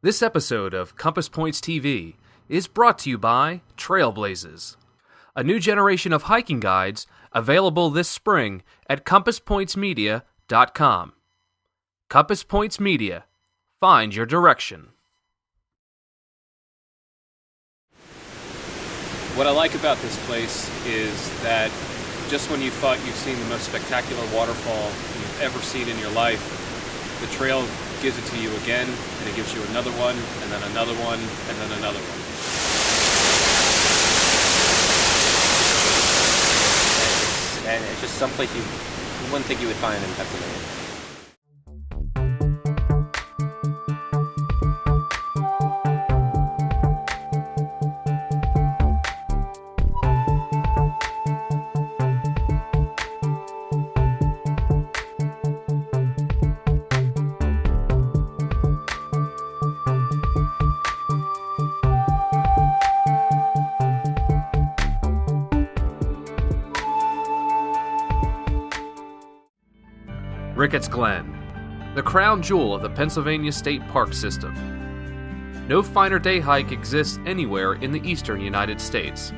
This episode of Compass Points TV is brought to you by Trailblazes, a new generation of hiking guides available this spring at compasspointsmedia.com. Compass Points Media. Find your direction. What I like about this place is that just when you thought you've seen the most spectacular waterfall you've ever seen in your life, the trail gives it to you again, and it gives you another one, and then another one, and then another one. And it's just someplace you wouldn't think you would find in Pennsylvania. Ricketts Glen, the crown jewel of the Pennsylvania State Park System. No finer day hike exists anywhere in the eastern United States.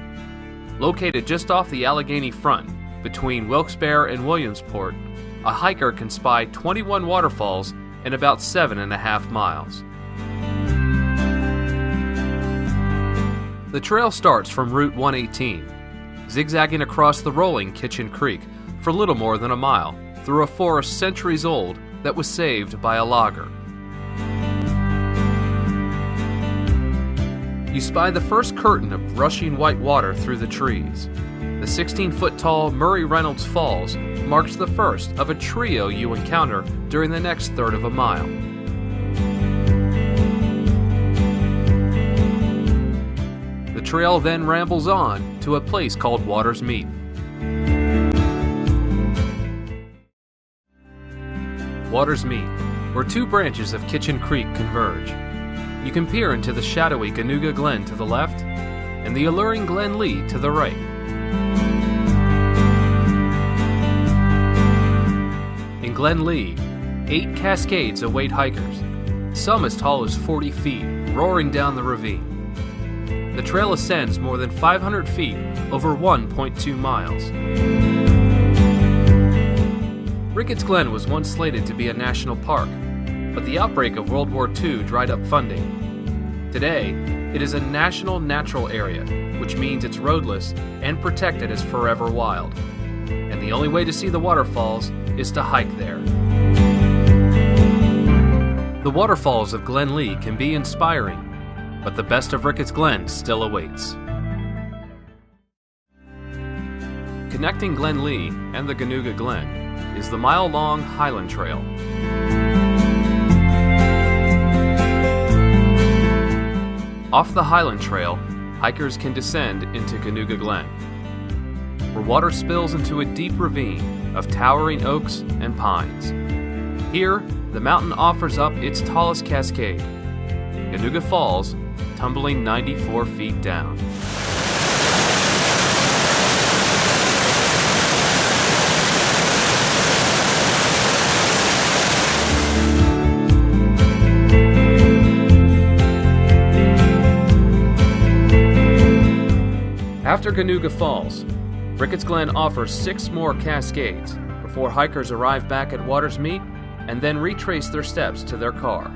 Located just off the Allegheny front, between Wilkes-Barre and Williamsport, a hiker can spy 21 waterfalls in about 7.5 miles. The trail starts from Route 118, zigzagging across the rolling Kitchen Creek for little more than a mile, through a forest centuries old that was saved by a logger. You spy the first curtain of rushing white water through the trees. The 16-foot-tall Murray Reynolds Falls marks the first of a trio you encounter during the next third of a mile. The trail then rambles on to a place called Water's Meet. Water's Meet, where two branches of Kitchen Creek converge. You can peer into the shadowy Ganuga Glen to the left and the alluring Glen Lee to the right. In Glen Lee, 8 cascades await hikers, some as tall as 40 feet, roaring down the ravine. The trail ascends more than 500 feet over 1.2 miles. Ricketts Glen was once slated to be a national park, but the outbreak of World War II dried up funding. Today, it is a national natural area, which means it's roadless and protected as forever wild. And the only way to see the waterfalls is to hike there. The waterfalls of Glen Lee can be inspiring, but the best of Ricketts Glen still awaits. Connecting Glen Lee and the Ganuga Glen is the mile-long Highland Trail. Off the Highland Trail, hikers can descend into Ganuga Glen, where water spills into a deep ravine of towering oaks and pines. Here, the mountain offers up its tallest cascade, Ganuga Falls, tumbling 94 feet down. After Ganuga Falls, Ricketts Glen offers 6 more cascades before hikers arrive back at Water's Meet and then retrace their steps to their car.